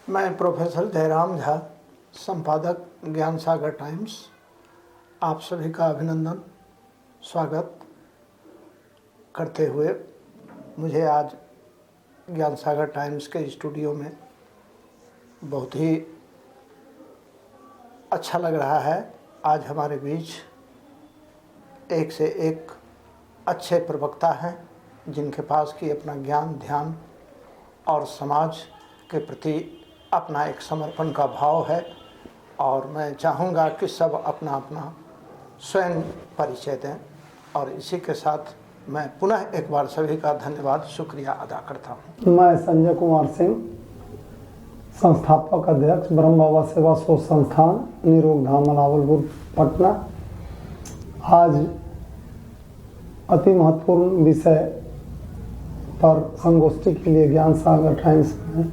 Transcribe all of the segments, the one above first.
मैं प्रोफेसर जयराम झा, संपादक ज्ञान सागर टाइम्स, आप सभी का अभिनंदन स्वागत करते हुए मुझे आज ज्ञान सागर टाइम्स के स्टूडियो में बहुत ही अच्छा लग रहा है। आज हमारे बीच एक से एक अच्छे प्रवक्ता हैं जिनके पास कि अपना ज्ञान, ध्यान और समाज के प्रति अपना एक समर्पण का भाव है। और मैं चाहूँगा कि सब अपना अपना स्वयं परिचय दें। और इसी के साथ मैं पुनः एक बार सभी का धन्यवाद, शुक्रिया अदा करता हूँ। मैं संजय कुमार सिंह, संस्थापक अध्यक्ष ब्रह्म बाबा सेवा शोध संस्थान, निरोग धाम, अलावलपुर, पटना। आज अति महत्वपूर्ण विषय पर संगोष्ठी के लिए ज्ञान सागर टाइम्स में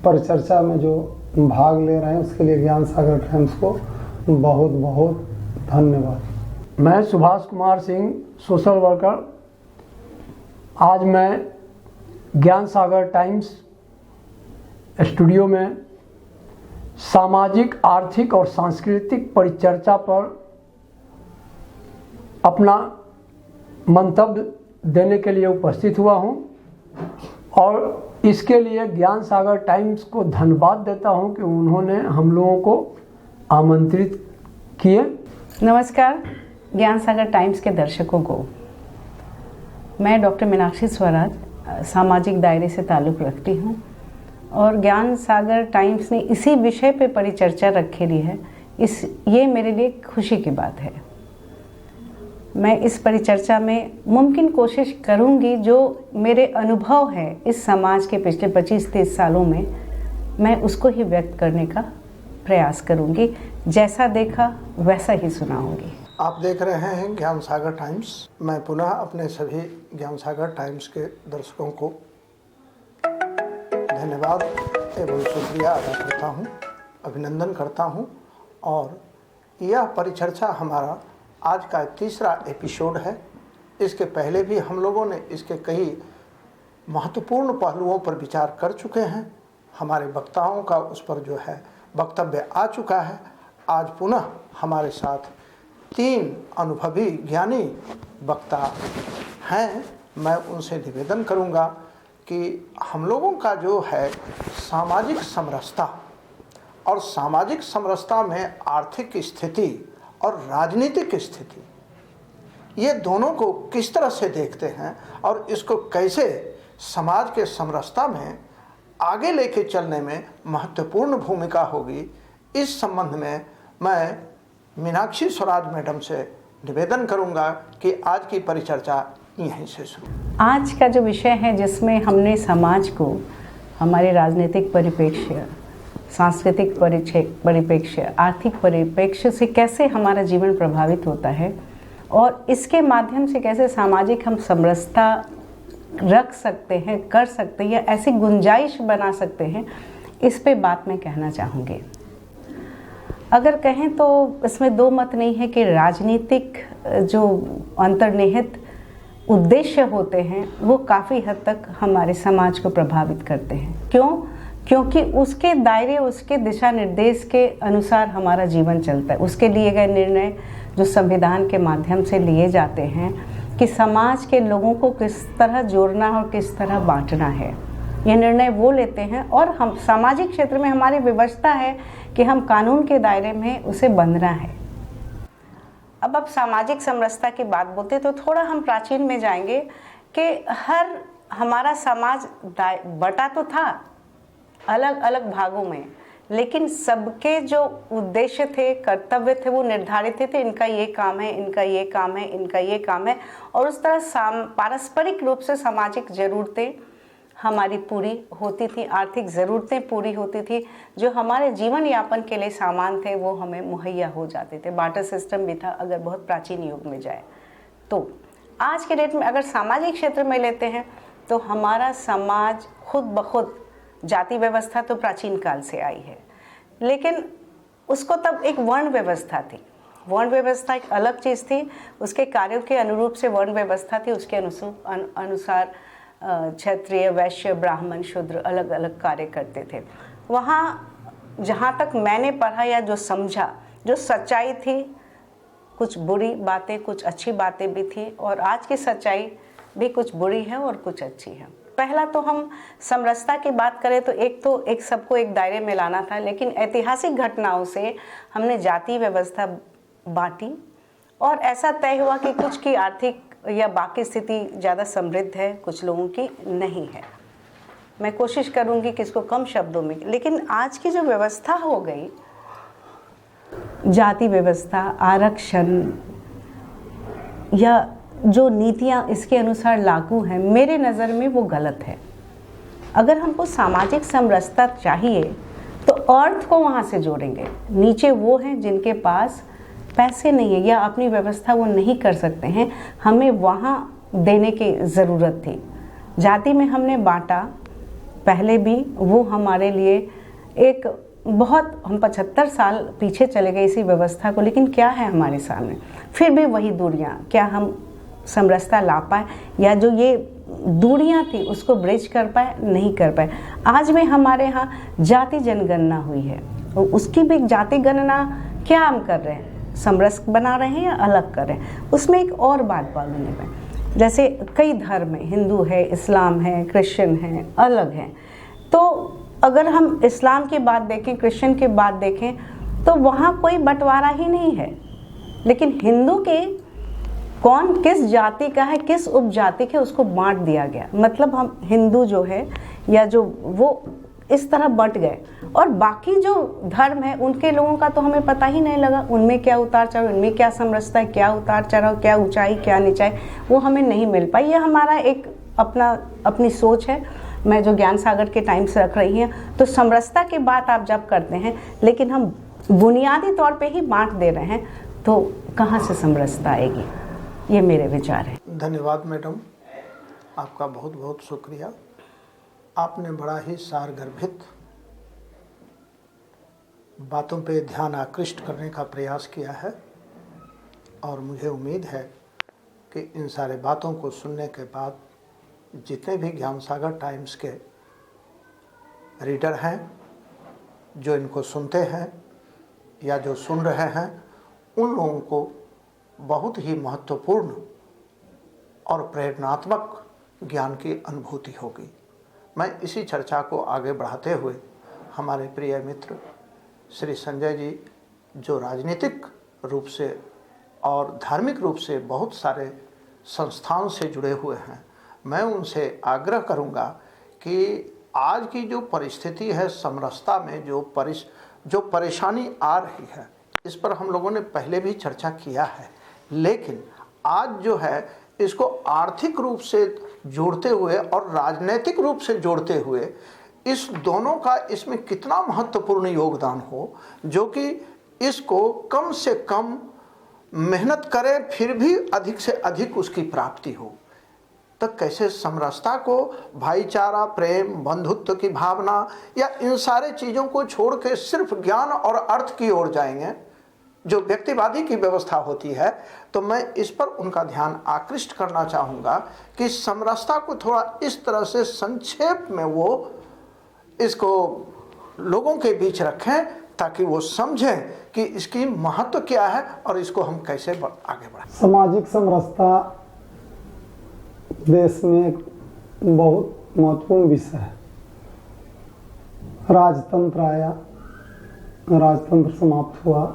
परिचर्चा में जो भाग ले रहे हैं उसके लिए ज्ञान सागर टाइम्स को बहुत बहुत धन्यवाद। मैं सुभाष कुमार सिंह, सोशल वर्कर। आज मैं ज्ञान सागर टाइम्स स्टूडियो में सामाजिक, आर्थिक और सांस्कृतिक परिचर्चा पर अपना मंतव्य देने के लिए उपस्थित हुआ हूं और इसके लिए ज्ञान सागर टाइम्स को धन्यवाद देता हूं कि उन्होंने हम लोगों को आमंत्रित किए। नमस्कार ज्ञान सागर टाइम्स के दर्शकों को। मैं डॉक्टर मीनाक्षी स्वराज सामाजिक दायरे से ताल्लुक़ रखती हूं और ज्ञान सागर टाइम्स ने इसी विषय पे परिचर्चा रखेली है। ये मेरे लिए खुशी की बात है। मैं इस परिचर्चा में मुमकिन कोशिश करूंगी जो मेरे अनुभव है इस समाज के पिछले 25-30 सालों में, मैं उसको ही व्यक्त करने का प्रयास करूंगी। जैसा देखा वैसा ही सुनाऊंगी। आप देख रहे हैं ज्ञान सागर टाइम्स। मैं पुनः अपने सभी ज्ञान सागर टाइम्स के दर्शकों को धन्यवाद एवं शुक्रिया अदा करता हूँ, अभिनंदन करता हूँ। और यह परिचर्चा हमारा आज का तीसरा एपिसोड है। इसके पहले भी हम लोगों ने इसके कई महत्वपूर्ण पहलुओं पर विचार कर चुके हैं। हमारे वक्ताओं का उस पर जो है वक्तव्य आ चुका है। आज पुनः हमारे साथ 3 अनुभवी ज्ञानी वक्ता हैं। मैं उनसे निवेदन करूंगा कि हम लोगों का जो है सामाजिक समरसता और सामाजिक समरसता में आर्थिक स्थिति और राजनीतिक स्थिति, ये दोनों को किस तरह से देखते हैं और इसको कैसे समाज के समरसता में आगे लेके चलने में महत्वपूर्ण भूमिका होगी, इस संबंध में मैं मीनाक्षी स्वराज मैडम से निवेदन करूंगा कि आज की परिचर्चा यहीं से शुरू। आज का जो विषय है जिसमें हमने समाज को हमारे राजनीतिक परिप्रेक्ष्य, सांस्कृतिक परिप्रेक्ष्य, आर्थिक परिप्रेक्ष्य से कैसे हमारा जीवन प्रभावित होता है और इसके माध्यम से कैसे सामाजिक हम समरसता रख सकते हैं, कर सकते हैं या ऐसी गुंजाइश बना सकते हैं, इस पे बात मैं कहना चाहूँगी। अगर कहें तो इसमें 2 मत नहीं है कि राजनीतिक जो अंतर्निहित उद्देश्य होते हैं वो काफ़ी हद तक हमारे समाज को प्रभावित करते हैं। क्यों? क्योंकि उसके दायरे, उसके दिशा निर्देश के अनुसार हमारा जीवन चलता है। उसके लिए गए निर्णय जो संविधान के माध्यम से लिए जाते हैं कि समाज के लोगों को किस तरह जोड़ना और किस तरह बांटना है, ये निर्णय वो लेते हैं। और हम सामाजिक क्षेत्र में हमारी व्यवस्था है कि हम कानून के दायरे में उसे बंधना है। अब सामाजिक समरसता की बात बोलते तो थोड़ा हम प्राचीन में जाएंगे कि हमारा समाज बटा तो था अलग अलग भागों में, लेकिन सबके जो उद्देश्य थे, कर्तव्य थे, वो निर्धारित थे। इनका ये काम है, इनका ये काम है, इनका ये काम है। और उस तरह पारस्परिक रूप से सामाजिक ज़रूरतें हमारी पूरी होती थी, आर्थिक ज़रूरतें पूरी होती थी। जो हमारे जीवन यापन के लिए सामान थे वो हमें मुहैया हो जाते थे। बार्टर सिस्टम भी था अगर बहुत प्राचीन युग में जाए तो। आज के डेट में अगर सामाजिक क्षेत्र में लेते हैं तो हमारा समाज खुद ब खुद, जाति व्यवस्था तो प्राचीन काल से आई है, लेकिन उसको तब एक वर्ण व्यवस्था थी। वर्ण व्यवस्था एक अलग चीज़ थी, उसके कार्यों के अनुरूप से वर्ण व्यवस्था थी। उसके अनुसार क्षत्रिय, वैश्य, ब्राह्मण, शूद्र अलग अलग कार्य करते थे। वहाँ जहाँ तक मैंने पढ़ा या जो समझा, जो सच्चाई थी, कुछ बुरी बातें कुछ अच्छी बातें भी थी, और आज की सच्चाई भी कुछ बुरी है और कुछ अच्छी है। पहला तो हम समरसता की बात करें तो एक सबको एक दायरे में लाना था, लेकिन ऐतिहासिक घटनाओं से हमने जाति व्यवस्था बांटी और ऐसा तय हुआ कि कुछ की आर्थिक या बाकी स्थिति ज़्यादा समृद्ध है, कुछ लोगों की नहीं है। मैं कोशिश करूंगी कि इसको कम शब्दों में, लेकिन आज की जो व्यवस्था हो गई, जाति व्यवस्था, आरक्षण या जो नीतियां इसके अनुसार लागू हैं, मेरे नज़र में वो गलत है। अगर हमको सामाजिक समरसता चाहिए तो अर्थ को वहाँ से जोड़ेंगे। नीचे वो हैं जिनके पास पैसे नहीं है या अपनी व्यवस्था वो नहीं कर सकते हैं, हमें वहाँ देने की ज़रूरत थी। जाति में हमने बांटा पहले भी, वो हमारे लिए एक बहुत, हम 75 साल पीछे चले गए इसी व्यवस्था को, लेकिन क्या है हमारे सामने फिर भी वही दूरियां। क्या हम समरसता ला पाए या जो ये दूरियां थी उसको ब्रिज कर पाए? नहीं कर पाए। आज भी हमारे यहाँ जाति जनगणना हुई है और उसकी भी जाति गणना क्या हम कर रहे हैं, समरस बना रहे हैं या अलग कर रहे हैं? उसमें एक और बात बोलूँगी मैं, जैसे कई धर्म है, हिंदू है, इस्लाम है, क्रिश्चियन है, अलग हैं। तो अगर हम इस्लाम की बात देखें, क्रिश्चियन की बात देखें, तो वहाँ कोई बंटवारा ही नहीं है। लेकिन हिंदू के कौन किस जाति का है, किस उपजाति के, उसको बांट दिया गया। मतलब हम हिंदू जो है या जो वो इस तरह बंट गए, और बाकी जो धर्म है उनके लोगों का तो हमें पता ही नहीं लगा, उनमें क्या उतार चढ़ाव, उनमें क्या समरसता है, क्या उतार चढ़ाव, क्या ऊंचाई, क्या नीचाई, वो हमें नहीं मिल पाई। ये हमारा एक अपनी सोच है, मैं जो ज्ञान सागर के टाइम से रख रही हैं। तो समरसता की बात आप जब करते हैं, लेकिन हम बुनियादी तौर पे ही बांट दे रहे हैं, तो कहाँ से समरसता आएगी? ये मेरे विचार है। धन्यवाद मैडम, आपका बहुत बहुत शुक्रिया। आपने बड़ा ही सारगर्भित बातों पे ध्यान आकृष्ट करने का प्रयास किया है, और मुझे उम्मीद है कि इन सारे बातों को सुनने के बाद जितने भी ज्ञान सागर टाइम्स के रीडर हैं, जो इनको सुनते हैं या जो सुन रहे हैं, उन लोगों को बहुत ही महत्वपूर्ण और प्रेरणात्मक ज्ञान की अनुभूति होगी। मैं इसी चर्चा को आगे बढ़ाते हुए हमारे प्रिय मित्र श्री संजय जी, जो राजनीतिक रूप से और धार्मिक रूप से बहुत सारे संस्थानों से जुड़े हुए हैं, मैं उनसे आग्रह करूंगा कि आज की जो परिस्थिति है समरसता में, जो परेशानी आ रही है, इस पर हम लोगों ने पहले भी चर्चा किया है, लेकिन आज जो है इसको आर्थिक रूप से जोड़ते हुए और राजनीतिक रूप से जोड़ते हुए इस दोनों का इसमें कितना महत्वपूर्ण योगदान हो, जो कि इसको कम से कम मेहनत करे फिर भी अधिक से अधिक उसकी प्राप्ति हो। तो कैसे समरसता को, भाईचारा, प्रेम, बंधुत्व की भावना या इन सारे चीज़ों को छोड़ के सिर्फ ज्ञान और अर्थ की ओर जाएंगे, जो व्यक्तिवादी की व्यवस्था होती है। तो मैं इस पर उनका ध्यान आकृष्ट करना चाहूँगा कि समरसता को थोड़ा इस तरह से संक्षेप में वो इसको लोगों के बीच रखें, ताकि वो समझें कि इसकी महत्व क्या है और इसको हम कैसे आगे बढ़ाएं। सामाजिक समरसता देश में एक बहुत महत्वपूर्ण विषय है। राजतंत्र आया, राजतंत्र समाप्त हुआ,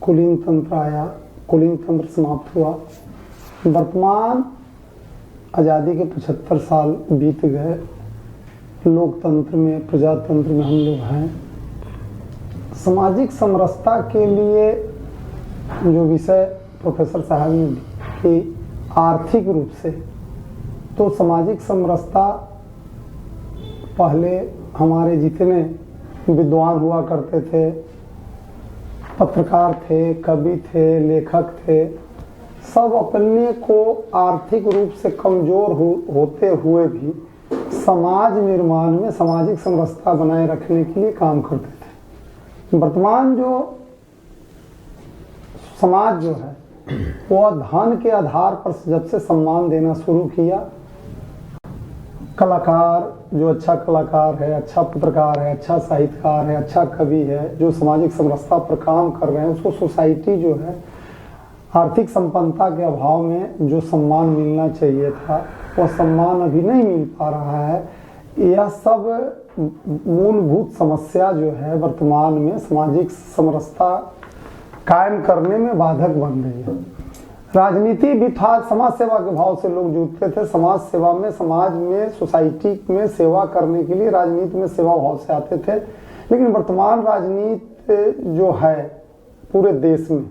कुलीन तंत्र आया, कुलीन तंत्र समाप्त हुआ। वर्तमान आज़ादी के 75 साल बीत गए, लोकतंत्र में, प्रजातंत्र में हम लोग हैं। सामाजिक समरसता के लिए जो विषय प्रोफेसर साहब ने कि आर्थिक रूप से, तो सामाजिक समरसता पहले हमारे जितने विद्वान हुआ करते थे, पत्रकार थे, कवि थे, लेखक थे, सब अपने को आर्थिक रूप से कमजोर होते हुए भी समाज निर्माण में सामाजिक समरसता बनाए रखने के लिए काम करते थे। वर्तमान जो समाज जो है वह धन के आधार पर जब से सम्मान देना शुरू किया, कलाकार, जो अच्छा कलाकार है, अच्छा पत्रकार है, अच्छा साहित्यकार है, अच्छा कवि है, जो सामाजिक समरसता पर काम कर रहे हैं, उसको सोसाइटी जो है आर्थिक संपन्नता के अभाव में जो सम्मान मिलना चाहिए था वह सम्मान अभी नहीं मिल पा रहा है। यह सब मूलभूत समस्या जो है वर्तमान में सामाजिक समरसता कायम करने में बाधक बन रही है। राजनीति भी था, समाज सेवा के भाव से लोग जुटते थे, समाज सेवा में, समाज में, सोसाइटी में सेवा करने के लिए राजनीति में सेवा भाव से आते थे। लेकिन वर्तमान राजनीति जो है पूरे देश में,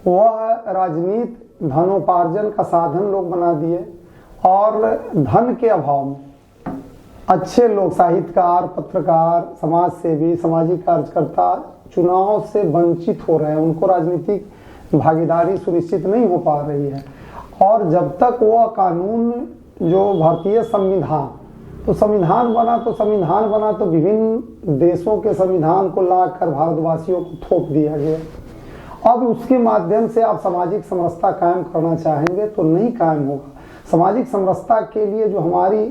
वह राजनीति धनोपार्जन का साधन लोग बना दिए और धन के अभाव में अच्छे लोग, साहित्यकार, पत्रकार, समाज सेवी, सामाजिक कार्यकर्ता चुनाव से वंचित हो रहे हैं, उनको राजनीतिक भागीदारी सुनिश्चित नहीं हो पा रही है। और जब तक वह कानून जो भारतीय संविधान, तो संविधान बना तो विभिन्न देशों के संविधान को लाकर भारतवासियों को थोप दिया गया। अब उसके माध्यम से आप सामाजिक समरसता कायम करना चाहेंगे तो नहीं कायम होगा। सामाजिक समरसता के लिए जो हमारी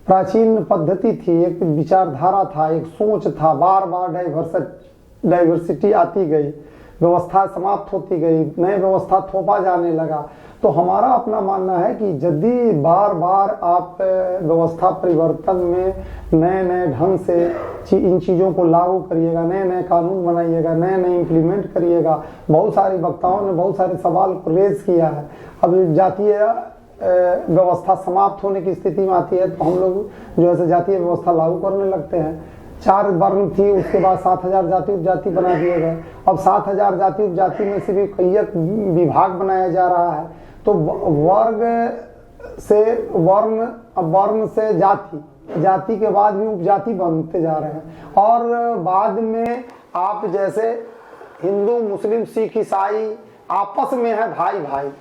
प्राचीन पद्धति थी, एक विचारधारा था, एक सोच था, बार बार डाइवर्सिटी आती गई, व्यवस्था समाप्त होती गई, नई व्यवस्था थोपा जाने लगा। तो हमारा अपना मानना है कि यदि बार बार आप व्यवस्था परिवर्तन में नए नए ढंग से इन चीज़ों को लागू करिएगा, नए नए कानून बनाइएगा, नए नए इम्प्लीमेंट करिएगा। बहुत सारे वक्ताओं ने बहुत सारे सवाल को रेज किया है। अब जातीय व्यवस्था समाप्त होने की स्थिति में आती है तो हम लोग जो है जातीय व्यवस्था लागू करने लगते हैं। 4 वर्ण थी, उसके बाद 7000 जाति उपजाति बना दिए गए। अब 7000 जाति उपजाति में से भी कई विभाग बनाया जा रहा है। तो वर्ग से वर्ण, वर्ण से जाति, जाति के बाद भी उपजाति बनते जा रहे हैं। और बाद में आप जैसे हिंदू, मुस्लिम, सिख, ईसाई आपस में है भाई भाई,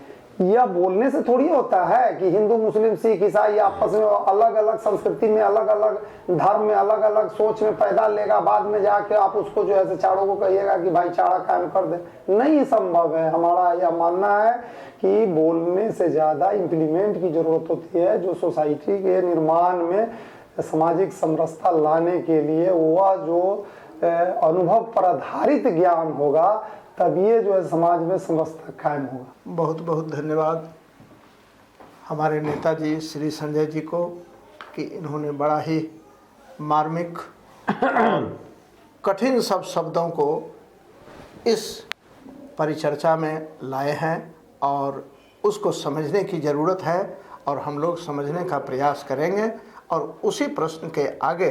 यह बोलने से थोड़ी होता है कि हिंदू, मुस्लिम, सिख, ईसाई आपस में अलग अलग संस्कृति में, अलग अलग धर्म में, अलग अलग सोच में पैदा लेगा। बाद में जाके आप उसको जो है चारों को कहिएगा कि भाईचारा कायम कर दे, नहीं संभव है। हमारा यह मानना है कि बोलने से ज्यादा इम्प्लीमेंट की जरूरत होती है। जो सोसाइटी के निर्माण में सामाजिक समरसता लाने के लिए वह जो अनुभव पर आधारित ज्ञान होगा, तब ये जो है समाज में समरसता कायम होगा। बहुत बहुत धन्यवाद हमारे नेताजी श्री संजय जी को कि इन्होंने बड़ा ही मार्मिक कठिन सब शब्दों को इस परिचर्चा में लाए हैं और उसको समझने की ज़रूरत है और हम लोग समझने का प्रयास करेंगे। और उसी प्रश्न के आगे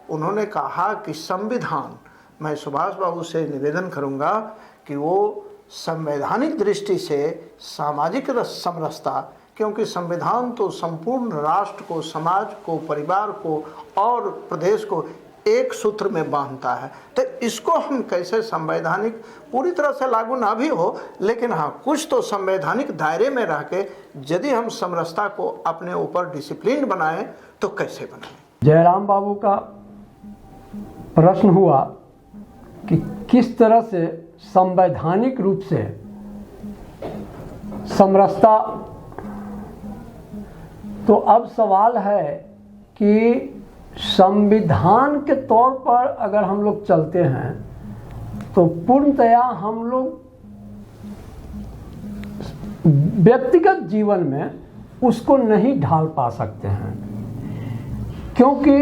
उन्होंने कहा कि संविधान, मैं सुभाष बाबू से निवेदन करूंगा कि वो संवैधानिक दृष्टि से सामाजिक समरसता, क्योंकि संविधान तो संपूर्ण राष्ट्र को, समाज को, परिवार को और प्रदेश को एक सूत्र में बांधता है। तो इसको हम कैसे संवैधानिक पूरी तरह से लागू ना भी हो, लेकिन हाँ कुछ तो संवैधानिक दायरे में रह के यदि हम समरसता को अपने ऊपर डिसिप्लिन बनाएं तो कैसे बनाएं। जयराम बाबू का प्रश्न हुआ कि किस तरह से संवैधानिक रूप से समरसता, तो अब सवाल है कि संविधान के तौर पर अगर हम लोग चलते हैं तो पूर्णतया हम लोग व्यक्तिगत जीवन में उसको नहीं ढाल पा सकते हैं, क्योंकि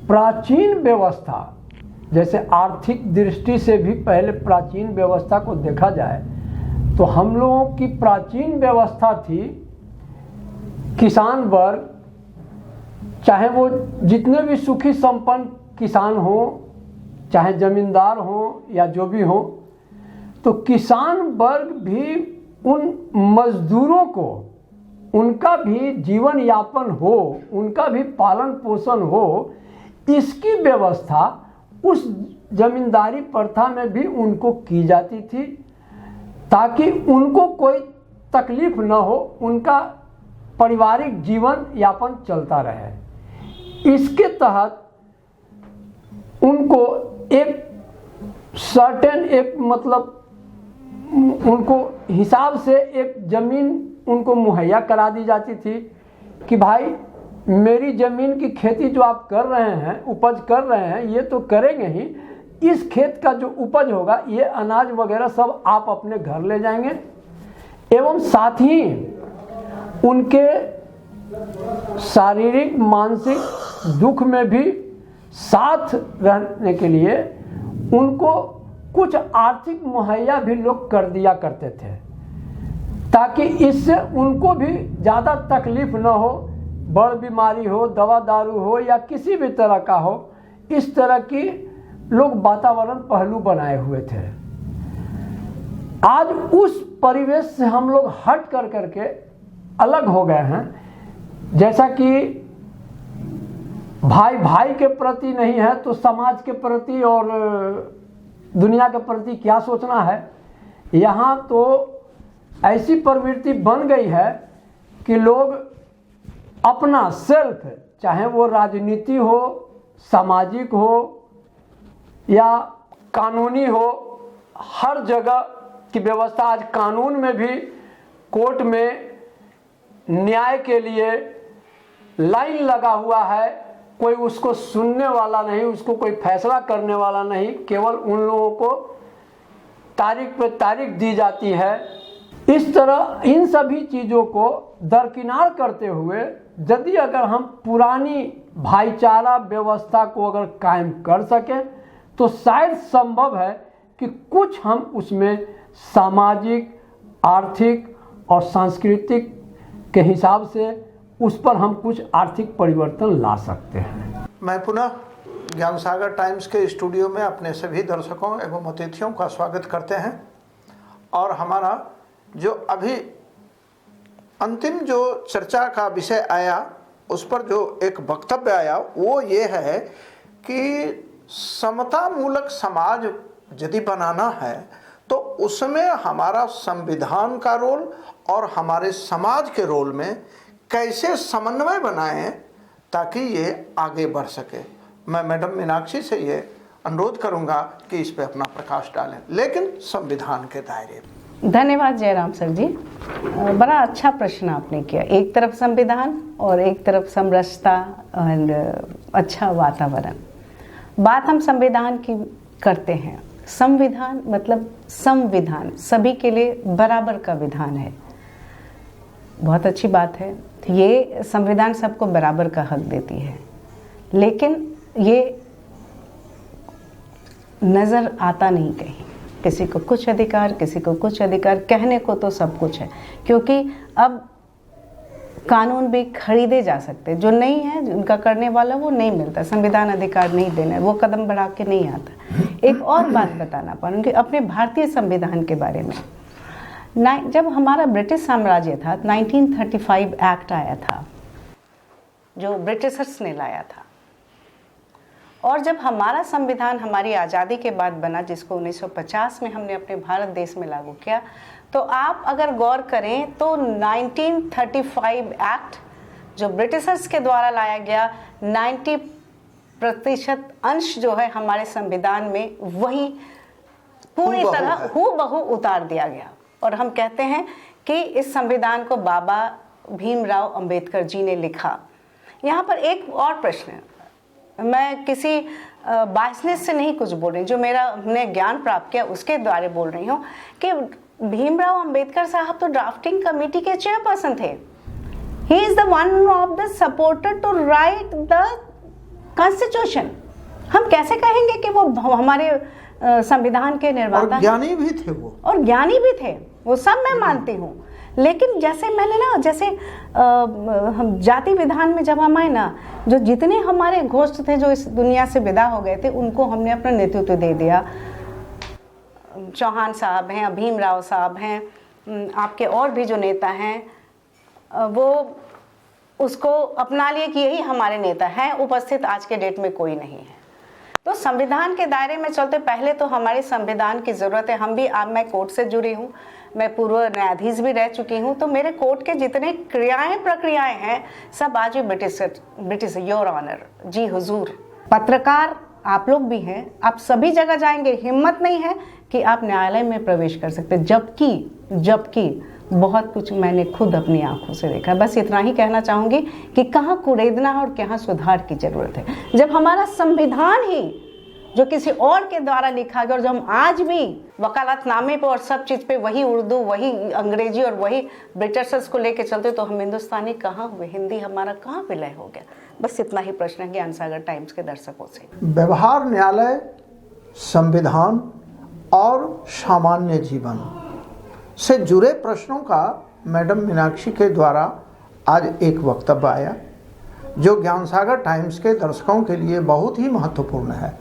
प्राचीन व्यवस्था, जैसे आर्थिक दृष्टि से भी पहले प्राचीन व्यवस्था को देखा जाए तो हम लोगों की प्राचीन व्यवस्था थी किसान वर्ग, चाहे वो जितने भी सुखी संपन्न किसान हो, चाहे जमींदार हो या जो भी हो, तो किसान वर्ग भी उन मजदूरों को, उनका भी जीवन यापन हो, उनका भी पालन पोषण हो, इसकी व्यवस्था उस जमींदारी प्रथा में भी उनको की जाती थी ताकि उनको कोई तकलीफ न हो, उनका पारिवारिक जीवन यापन चलता रहे। इसके तहत उनको एक सर्टेन, एक मतलब उनको हिसाब से एक ज़मीन उनको मुहैया करा दी जाती थी कि भाई मेरी ज़मीन की खेती जो आप कर रहे हैं, उपज कर रहे हैं, ये तो करेंगे ही, इस खेत का जो उपज होगा ये अनाज वगैरह सब आप अपने घर ले जाएंगे एवं साथ ही उनके शारीरिक मानसिक दुख में भी साथ रहने के लिए उनको कुछ आर्थिक मुहैया भी लोग कर दिया करते थे, ताकि इससे उनको भी ज़्यादा तकलीफ न हो, बड़ बीमारी हो, दवा दारू हो या किसी भी तरह का हो, इस तरह की लोग वातावरण पहलू बनाए हुए थे। आज उस परिवेश से हम लोग हट कर करके अलग हो गए हैं। जैसा कि भाई भाई के प्रति नहीं है तो समाज के प्रति और दुनिया के प्रति क्या सोचना है, यहाँ तो ऐसी प्रवृत्ति बन गई है कि लोग अपना सेल्फ, चाहे वो राजनीति हो, सामाजिक हो या कानूनी हो, हर जगह की व्यवस्था, आज कानून में भी कोर्ट में न्याय के लिए लाइन लगा हुआ है, कोई उसको सुनने वाला नहीं, उसको कोई फैसला करने वाला नहीं, केवल उन लोगों को तारीख पे तारीख दी जाती है। इस तरह इन सभी चीज़ों को दरकिनार करते हुए यदि अगर हम पुरानी भाईचारा व्यवस्था को अगर कायम कर सकें तो शायद संभव है कि कुछ हम उसमें सामाजिक, आर्थिक और सांस्कृतिक के हिसाब से उस पर हम कुछ आर्थिक परिवर्तन ला सकते हैं। मैं पुनः ज्ञान सागर टाइम्स के स्टूडियो में अपने सभी दर्शकों एवं अतिथियों का स्वागत करते हैं और हमारा जो अभी अंतिम जो चर्चा का विषय आया उस पर जो एक वक्तव्य आया वो ये है कि समता मूलक समाज यदि बनाना है तो उसमें हमारा संविधान का रोल और हमारे समाज के रोल में कैसे समन्वय बनाएं ताकि ये आगे बढ़ सके। मैं मैडम मीनाक्षी से ये अनुरोध करूंगा कि इस पे अपना प्रकाश डालें, लेकिन संविधान के दायरे में। धन्यवाद जयराम सर जी, बड़ा अच्छा प्रश्न आपने किया। एक तरफ संविधान और एक तरफ समरसता और अच्छा वातावरण। बात हम संविधान की करते हैं। संविधान मतलब संविधान, सभी के लिए बराबर का विधान है। बहुत अच्छी बात है, ये संविधान सबको बराबर का हक देती है, लेकिन ये नज़र आता नहीं कहीं। किसी को कुछ अधिकार, किसी को कुछ अधिकार, कहने को तो सब कुछ है, क्योंकि अब कानून भी खरीदे जा सकते, जो नहीं है उनका करने वाला वो नहीं मिलता। संविधान अधिकार नहीं देना, वो कदम बढ़ा के नहीं आता। एक और बात बताना पाऊँगी अपने भारतीय संविधान के बारे में। जब हमारा ब्रिटिश साम्राज्य था, 1935 एक्ट आया था जो ब्रिटिशर्स ने लाया था, और जब हमारा संविधान हमारी आज़ादी के बाद बना, जिसको 1950 में हमने अपने भारत देश में लागू किया, तो आप अगर गौर करें तो 1935 एक्ट जो ब्रिटिशर्स के द्वारा लाया गया, 90% अंश जो है हमारे संविधान में वही पूरी तरह हूबहू उतार दिया गया। और हम कहते हैं कि इस संविधान को बाबा भीमराव अंबेडकर जी ने लिखा। यहाँ पर एक और प्रश्न है, मैं किसी बायसनेस से नहीं कुछ बोल रही, जो हमने ज्ञान प्राप्त किया उसके द्वारा बोल रही हूँ कि भीमराव अंबेडकर साहब तो ड्राफ्टिंग कमेटी के चेयरपर्सन थे। He is the one of the supporter to write the constitution. हम कैसे कहेंगे कि वो हमारे संविधान के निर्माता, और ज्ञानी भी थे वो, और ज्ञानी भी थे वो, सब मैं मानती हूँ। लेकिन जैसे मैंने ना, जैसे हम जाति विधान में जब हम आए ना, जो जितने हमारे घोष्ठ थे जो इस दुनिया से विदा हो गए थे, उनको हमने अपना नेतृत्व दे दिया। चौहान साहब हैं, भीमराव साहब हैं, आपके और भी जो नेता हैं, वो उसको अपना लिए कि यही हमारे नेता हैं। उपस्थित आज के डेट में कोई नहीं है। तो संविधान के दायरे में चलते पहले तो हमारे संविधान की ज़रूरत है। हम भी, अब मैं कोर्ट से जुड़ी हूँ, मैं पूर्व न्यायाधीश भी रह चुकी हूँ, तो मेरे कोर्ट के जितने प्रक्रियाएं हैं सब आज भी ब्रिटिश योर ऑनर, जी हुजूर। पत्रकार आप लोग भी हैं, आप सभी जगह जाएंगे, हिम्मत नहीं है कि आप न्यायालय में प्रवेश कर सकते, जबकि बहुत कुछ मैंने खुद अपनी आंखों से देखा। बस इतना ही कहना चाहूँगी कि कहाँ कुरेदना है और कहाँ सुधार की ज़रूरत है। जब हमारा संविधान ही जो किसी और के द्वारा लिखा गया और जो हम आज भी वकालतनामे पे और सब चीज़ पे वही उर्दू, वही अंग्रेजी और वही ब्रिटिशर्स को लेके चलते, तो हम हिंदुस्तानी कहाँ हुए, हिंदी हमारा कहाँ विलय हो गया। बस इतना ही प्रश्न है ज्ञान सागर टाइम्स के दर्शकों से। व्यवहार न्यायालय, संविधान और सामान्य जीवन से जुड़े प्रश्नों का मैडम मीनाक्षी के द्वारा आज एक वक्तव्य आया जो ज्ञान सागर टाइम्स के दर्शकों के लिए बहुत ही महत्वपूर्ण है।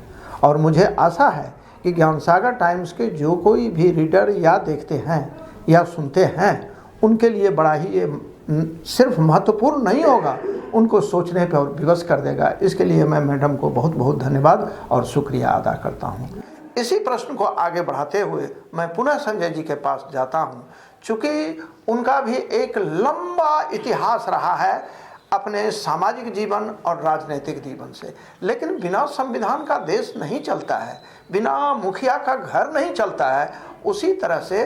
और मुझे आशा है कि ज्ञान सागर टाइम्स के जो कोई भी रीडर या देखते हैं या सुनते हैं उनके लिए बड़ा ही ये सिर्फ महत्वपूर्ण नहीं होगा, उनको सोचने पर विवश कर देगा। इसके लिए मैं मैडम को बहुत बहुत धन्यवाद और शुक्रिया अदा करता हूँ। इसी प्रश्न को आगे बढ़ाते हुए मैं पुनः संजय जी के पास जाता हूँ। चूँकि उनका भी एक लंबा इतिहास रहा है अपने सामाजिक जीवन और राजनीतिक जीवन से, लेकिन बिना संविधान का देश नहीं चलता है, बिना मुखिया का घर नहीं चलता है। उसी तरह से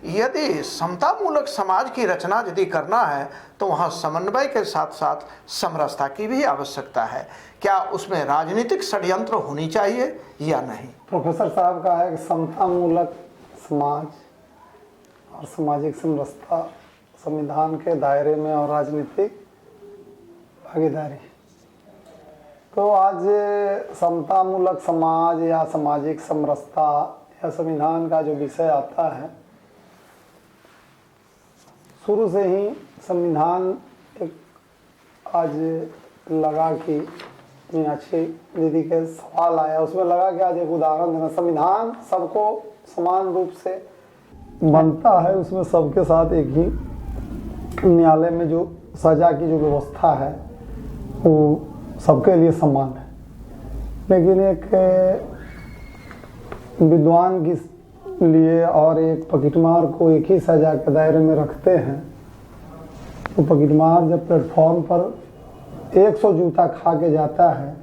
यदि समतामूलक समाज की रचना यदि करना है तो वहाँ समन्वय के साथ साथ समरसता की भी आवश्यकता है। क्या उसमें राजनीतिक षड्यंत्र होनी चाहिए या नहीं? प्रोफेसर साहब का है कि समतामूलक समाज और सामाजिक समरसता संविधान के दायरे में और राजनीतिक भागीदारी। तो आज समतामूलक समाज या सामाजिक समरसता या संविधान का जो विषय आता है, शुरू से ही संविधान एक आज लगा कि मीनाक्षी दीदी के सवाल आया, उसमें लगा कि आज एक उदाहरण देना। संविधान सबको समान रूप से बनता है, उसमें सबके साथ एक ही न्यायालय में जो सजा की जो व्यवस्था है वो सबके लिए समान है। लेकिन एक विद्वान के लिए और एक पकिटमार को एक ही सजा के दायरे में रखते हैं, तो पकिटमार जब प्लेटफॉर्म पर 100 जूता खा के जाता है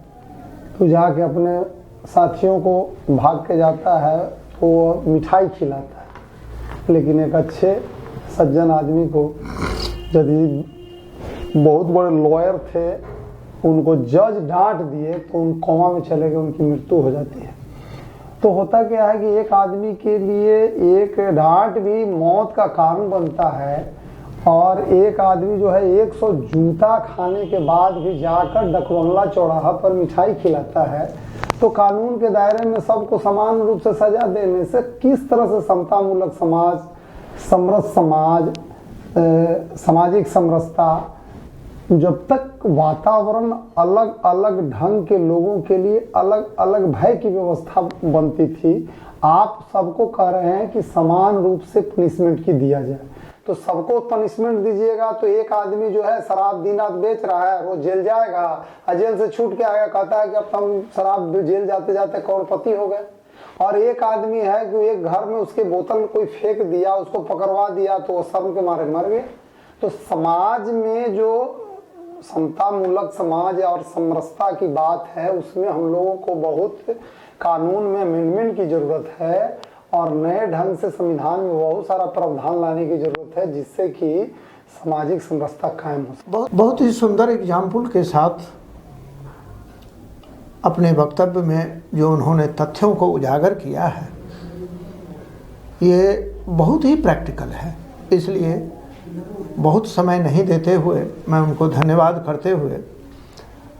तो जाके अपने साथियों को भाग के जाता है तो वो मिठाई खिलाता है। लेकिन एक अच्छे सज्जन आदमी को, यदि बहुत बड़े लॉयर थे, उनको जज डांट दिए तो उन कोमा में चले गए, उनकी मृत्यु हो जाती है। तो होता क्या है कि एक आदमी के लिए एक डांट भी मौत का कारण बनता है, और एक आदमी जो है 100 जूता खाने के बाद भी जाकर डकबंगला चौराहा पर मिठाई खिलाता है। तो कानून के दायरे में सबको समान रूप से सजा देने से किस तरह से समतामूलक समाज, समरस समाज, सामाजिक समरसता, जब तक वातावरण अलग अलग ढंग के लोगों के लिए अलग अलग भय की व्यवस्था बनती थी, आप सबको कह रहे हैं कि समान रूप से पनिशमेंट की दिया जाए। तो सबको पनिशमेंट दीजिएगा तो एक आदमी जो है शराब दिन रात बेच रहा है वो जेल जाएगा, और जेल से छूट के आएगा, कहता है कि अब हम शराब जेल जाते जाते करोड़पति हो गए। और एक आदमी है कि एक घर में उसके बोतल कोई फेंक दिया, उसको पकड़वा दिया तो वो शर्म के मारे मर गए। तो समाज में जो समतामूलक समाज और समरसता की बात है, उसमें हम लोगों को बहुत कानून में अमेंडमेंट की जरूरत है और नए ढंग से संविधान में बहुत सारा प्रावधान लाने की जरूरत है, जिससे कि सामाजिक समरसता कायम हो सके। बहुत ही सुंदर एग्जाम्पल के साथ अपने वक्तव्य में जो उन्होंने तथ्यों को उजागर किया है, ये बहुत ही प्रैक्टिकल है। इसलिए बहुत समय नहीं देते हुए मैं उनको धन्यवाद करते हुए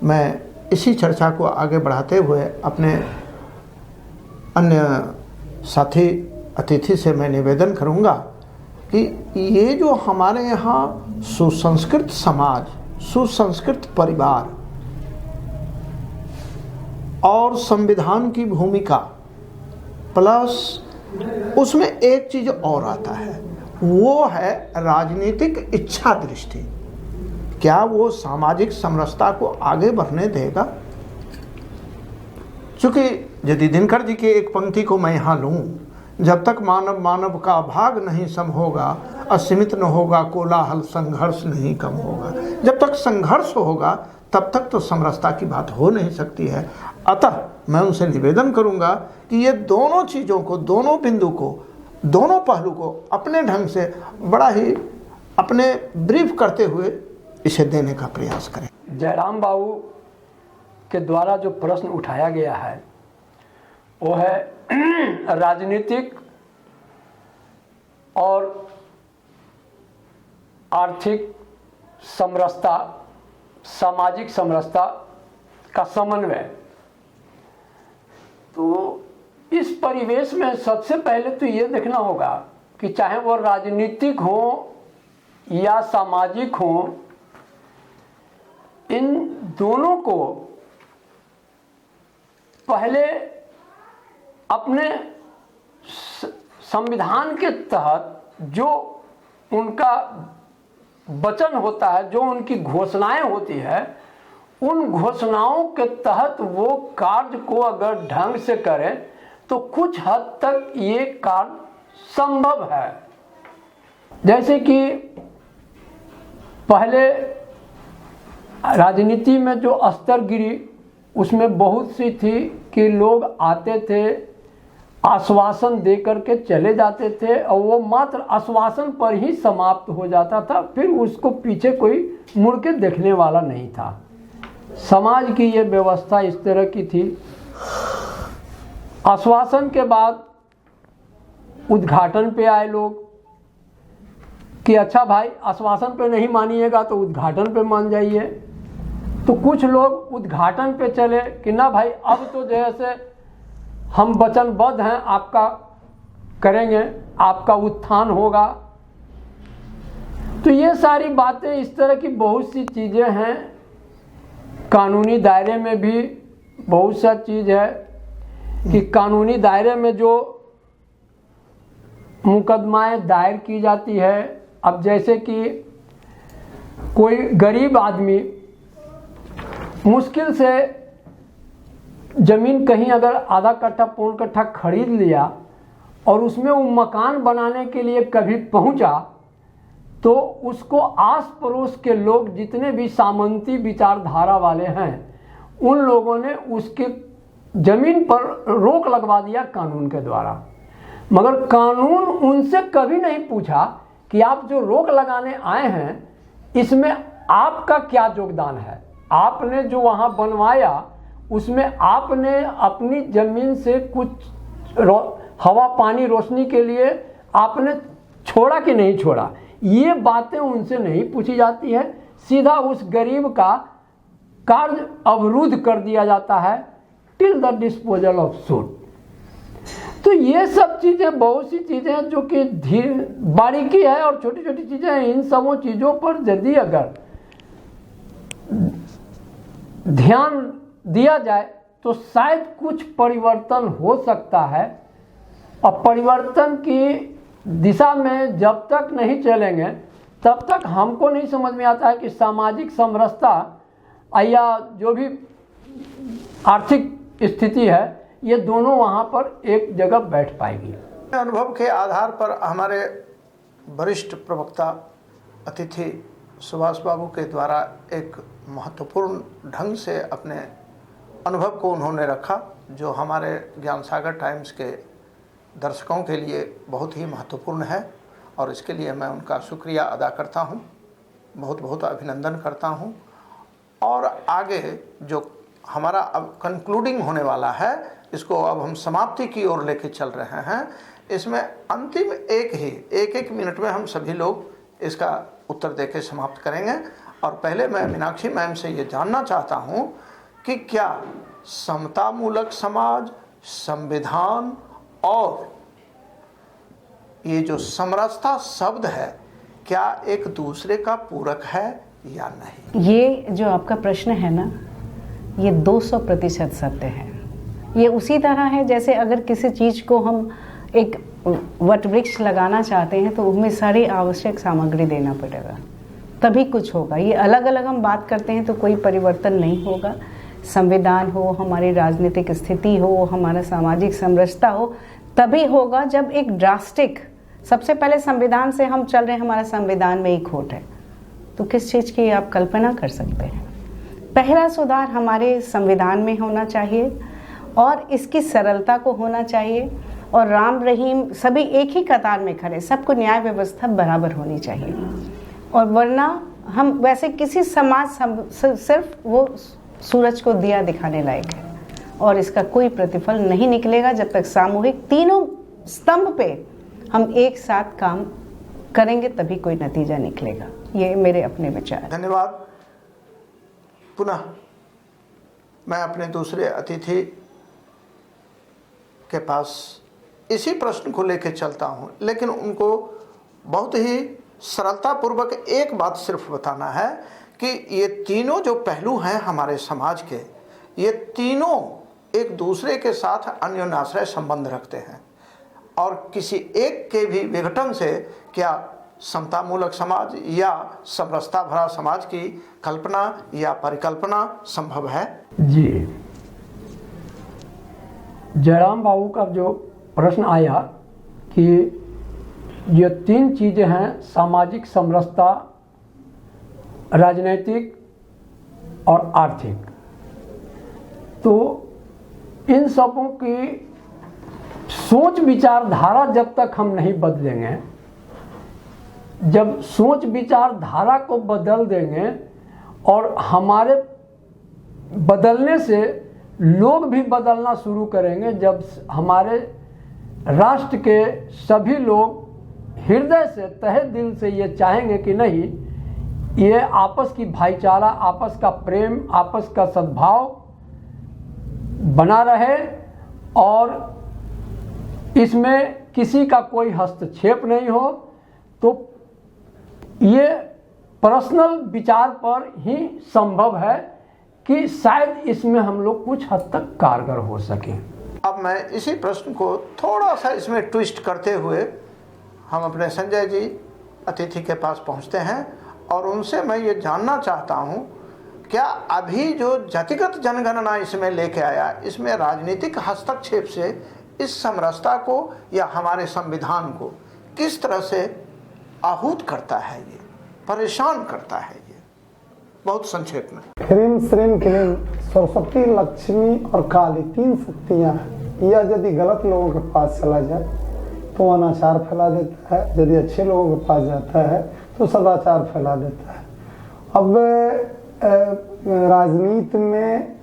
मैं इसी चर्चा को आगे बढ़ाते हुए अपने अन्य साथी अतिथि से मैं निवेदन करूंगा कि ये जो हमारे यहाँ सुसंस्कृत समाज, सुसंस्कृत परिवार और संविधान की भूमिका प्लस उसमें एक चीज़ और आता है, वो है राजनीतिक इच्छा दृष्टि। क्या वो सामाजिक समरसता को आगे बढ़ने देगा? चूँकि यदि दिनकर जी की एक पंक्ति को मैं यहाँ लूँ, जब तक मानव मानव का भाग नहीं सम होगा, असीमित न होगा कोलाहल, संघर्ष नहीं कम होगा। जब तक संघर्ष होगा तब तक तो समरसता की बात हो नहीं सकती है। अतः मैं उनसे निवेदन करूँगा कि ये दोनों चीज़ों को, दोनों बिंदु को, दोनों पहलू को अपने ढंग से बड़ा ही अपने ब्रीफ करते हुए इसे देने का प्रयास करें। जयराम बाबू के द्वारा जो प्रश्न उठाया गया है वो है राजनीतिक और आर्थिक समरसता, सामाजिक समरसता का समन्वय। तो इस परिवेश में सबसे पहले तो ये देखना होगा कि चाहे वो राजनीतिक हो या सामाजिक हो, इन दोनों को पहले अपने संविधान के तहत जो उनका वचन होता है, जो उनकी घोषणाएं होती है, उन घोषणाओं के तहत वो कार्य को अगर ढंग से करें तो कुछ हद तक ये कार्य संभव है। जैसे कि पहले राजनीति में जो स्तर गिरी उसमें बहुत सी थी कि लोग आते थे, आश्वासन दे करके चले जाते थे और वो मात्र आश्वासन पर ही समाप्त हो जाता था, फिर उसको पीछे कोई मुड़ के देखने वाला नहीं था। समाज की ये व्यवस्था इस तरह की थी। आश्वासन के बाद उद्घाटन पे आए लोग कि अच्छा भाई आश्वासन पे नहीं मानिएगा तो उद्घाटन पे मान जाइए। तो कुछ लोग उद्घाटन पे चले कि ना भाई अब तो जैसे हम वचनबद्ध हैं, आपका करेंगे, आपका उत्थान होगा। तो ये सारी बातें, इस तरह की बहुत सी चीज़ें हैं। कानूनी दायरे में भी बहुत सा चीज़ है कि कानूनी दायरे में जो मुकदमाएं दायर की जाती है, अब जैसे कि कोई गरीब आदमी मुश्किल से ज़मीन कहीं अगर आधा कट्ठा पौन कट्ठा खरीद लिया और उसमें वो मकान बनाने के लिए कभी पहुंचा तो उसको आस पड़ोस के लोग जितने भी सामंती विचारधारा वाले हैं उन लोगों ने उसके ज़मीन पर रोक लगवा दिया कानून के द्वारा। मगर कानून उनसे कभी नहीं पूछा कि आप जो रोक लगाने आए हैं इसमें आपका क्या योगदान है। आपने जो वहाँ बनवाया उसमें आपने अपनी ज़मीन से कुछ हवा पानी रोशनी के लिए आपने छोड़ा कि नहीं छोड़ा, ये बातें उनसे नहीं पूछी जाती है। सीधा उस गरीब का कार्य अवरुद्ध कर दिया जाता है till the disposal of suit. तो ये सब चीज़ें, बहुत सी चीज़ें जो कि बारीकी है और छोटी छोटी चीज़ें हैं, इन सबों चीज़ों पर यदि अगर ध्यान दिया जाए तो शायद कुछ परिवर्तन हो सकता है। और परिवर्तन की दिशा में जब तक नहीं चलेंगे तब तक हमको नहीं समझ में आता है कि सामाजिक समरसता या जो भी आर्थिक स्थिति है ये दोनों वहाँ पर एक जगह बैठ पाएगी। अनुभव के आधार पर हमारे वरिष्ठ प्रवक्ता अतिथि सुभाष बाबू के द्वारा एक महत्वपूर्ण ढंग से अपने अनुभव को उन्होंने रखा, जो हमारे ज्ञान सागर टाइम्स के दर्शकों के लिए बहुत ही महत्वपूर्ण है और इसके लिए मैं उनका शुक्रिया अदा करता हूं, बहुत बहुत अभिनंदन करता हूं। और आगे जो हमारा अब कंक्लूडिंग होने वाला है, इसको अब हम समाप्ति की ओर लेके चल रहे हैं। इसमें अंतिम एक मिनट में हम सभी लोग इसका उत्तर देके समाप्त करेंगे। और पहले मैं मीनाक्षी मैम से ये जानना चाहता हूँ कि क्या समतामूलक समाज, संविधान और ये जो समरसता शब्द है क्या एक दूसरे का पूरक है या नहीं? ये जो आपका प्रश्न है ना, ये 200% सत्य है। ये उसी तरह है जैसे अगर किसी चीज़ को हम एक वट वृक्ष लगाना चाहते हैं तो उसमें सारी आवश्यक सामग्री देना पड़ेगा, तभी कुछ होगा। ये अलग अलग हम बात करते हैं तो कोई परिवर्तन नहीं होगा। संविधान हो, हमारी राजनीतिक स्थिति हो, हमारा सामाजिक समरसता हो, तभी होगा जब एक ड्रास्टिक, सबसे पहले संविधान से हम चल रहे हैं, हमारा संविधान में ही खोट है तो किस चीज़ की आप कल्पना कर सकते हैं। पहला सुधार हमारे संविधान में होना चाहिए और इसकी सरलता को होना चाहिए और राम रहीम सभी एक ही कतार में खड़े, सबको न्याय व्यवस्था बराबर होनी चाहिए। और वरना हम वैसे किसी समाज सिर्फ वो सूरज को दिया दिखाने लायक है और इसका कोई प्रतिफल नहीं निकलेगा जब तक सामूहिक तीनों स्तंभ पे हम एक साथ काम करेंगे, तभी कोई नतीजा निकलेगा। ये मेरे अपने विचार हैं। धन्यवाद। पुनः मैं अपने दूसरे अतिथि के पास इसी प्रश्न को लेकर चलता हूं, लेकिन उनको बहुत ही सरलतापूर्वक एक बात सिर्फ बताना है कि ये तीनों जो पहलू हैं हमारे समाज के, ये तीनों एक दूसरे के साथ अन्योन्याश्रय संबंध रखते हैं और किसी एक के भी विघटन से क्या समतामूलक समाज या समरसता भरा समाज की कल्पना या परिकल्पना संभव है? जी, जयराम बाबू का जो प्रश्न आया कि ये तीन चीज़ें हैं, सामाजिक समरसता, राजनैतिक और आर्थिक, तो इन सबों की सोच विचारधारा जब तक हम नहीं बदलेंगे, जब सोच विचारधारा को बदल देंगे और हमारे बदलने से लोग भी बदलना शुरू करेंगे, जब हमारे राष्ट्र के सभी लोग हृदय से तहे दिल से ये चाहेंगे कि नहीं, ये आपस की भाईचारा, आपस का प्रेम, आपस का सद्भाव बना रहे और इसमें किसी का कोई हस्तक्षेप नहीं हो, तो ये पर्सनल विचार पर ही संभव है कि शायद इसमें हम लोग कुछ हद तक कारगर हो सके। अब मैं इसी प्रश्न को थोड़ा सा इसमें ट्विस्ट करते हुए हम अपने संजय जी अतिथि के पास पहुंचते हैं और उनसे मैं ये जानना चाहता हूं, क्या अभी जो जातिगत जनगणना इसमें लेके आया, इसमें राजनीतिक हस्तक्षेप से इस समरसता को या हमारे संविधान को किस तरह से आहूत करता है, ये परेशान करता है? ये बहुत संक्षेप में। ह्रीं श्रीं क्लीं सरस्वती, लक्ष्मी और काली तीन शक्तियाँ हैं। यह यदि गलत लोगों के पास चला जाए तो अनाचार फैला देता है, यदि अच्छे लोगों के पास जाता है तो सदाचार फैला देता है। अब राजनीति में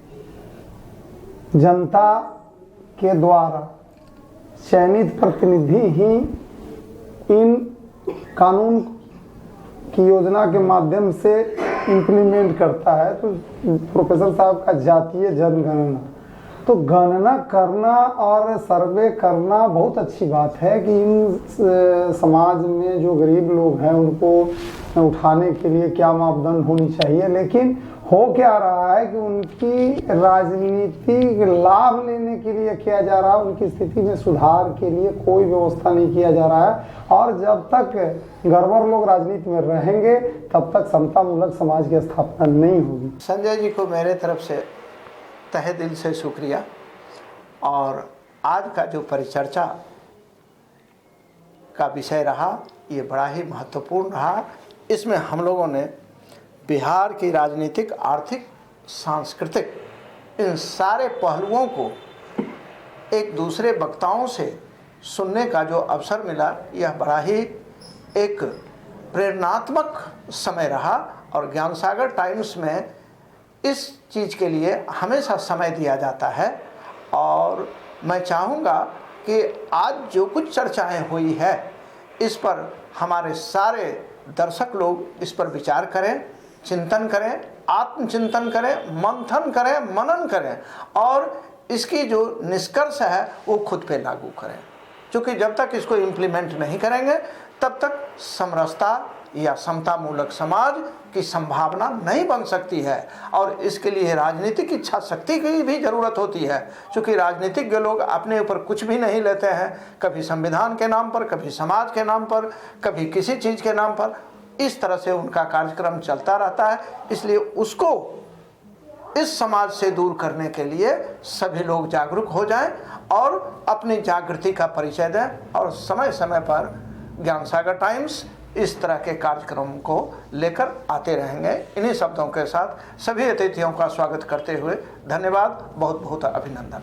जनता के द्वारा चयनित प्रतिनिधि ही इन कानून की योजना के माध्यम से इम्प्लीमेंट करता है। तो प्रोफेसर साहब का जातीय जनगणना, तो गणना करना और सर्वे करना बहुत अच्छी बात है कि इन समाज में जो गरीब लोग हैं उनको उठाने के लिए क्या मापदंड होनी चाहिए, लेकिन हो क्या रहा है कि उनकी राजनीतिक लाभ लेने के लिए किया जा रहा है, उनकी स्थिति में सुधार के लिए कोई व्यवस्था नहीं किया जा रहा है। और जब तक गड़बड़ लोग राजनीति में रहेंगे तब तक समतामूलक समाज की स्थापना नहीं होगी। संजय जी को मेरे तरफ से तहे दिल से शुक्रिया। और आज का जो परिचर्चा का विषय रहा, ये बड़ा ही महत्वपूर्ण रहा। इसमें हम लोगों ने बिहार की राजनीतिक, आर्थिक, सांस्कृतिक इन सारे पहलुओं को एक दूसरे वक्ताओं से सुनने का जो अवसर मिला, यह बड़ा ही एक प्रेरणात्मक समय रहा। और ज्ञान सागर टाइम्स में इस चीज़ के लिए हमेशा समय दिया जाता है और मैं चाहूँगा कि आज जो कुछ चर्चाएं हुई है इस पर हमारे सारे दर्शक लोग इस पर विचार करें, चिंतन करें, आत्मचिंतन करें, मंथन करें, मनन करें और इसकी जो निष्कर्ष है वो खुद पे लागू करें। क्योंकि जब तक इसको इम्प्लीमेंट नहीं करेंगे तब तक समरसता या समतामूलक समाज की संभावना नहीं बन सकती है। और इसके लिए राजनीतिक इच्छा शक्ति की भी ज़रूरत होती है, क्योंकि राजनीतिज्ञ लोग अपने ऊपर कुछ भी नहीं लेते हैं, कभी संविधान के नाम पर, कभी समाज के नाम पर, कभी किसी चीज़ के नाम पर। इस तरह से उनका कार्यक्रम चलता रहता है। इसलिए उसको इस समाज से दूर करने के लिए सभी लोग जागरूक हो जाएं और अपनी जागृति का परिचय दें। और समय समय पर ज्ञान सागर टाइम्स इस तरह के कार्यक्रम को लेकर आते रहेंगे। इन्हीं शब्दों के साथ सभी अतिथियों का स्वागत करते हुए धन्यवाद, बहुत बहुत अभिनंदन।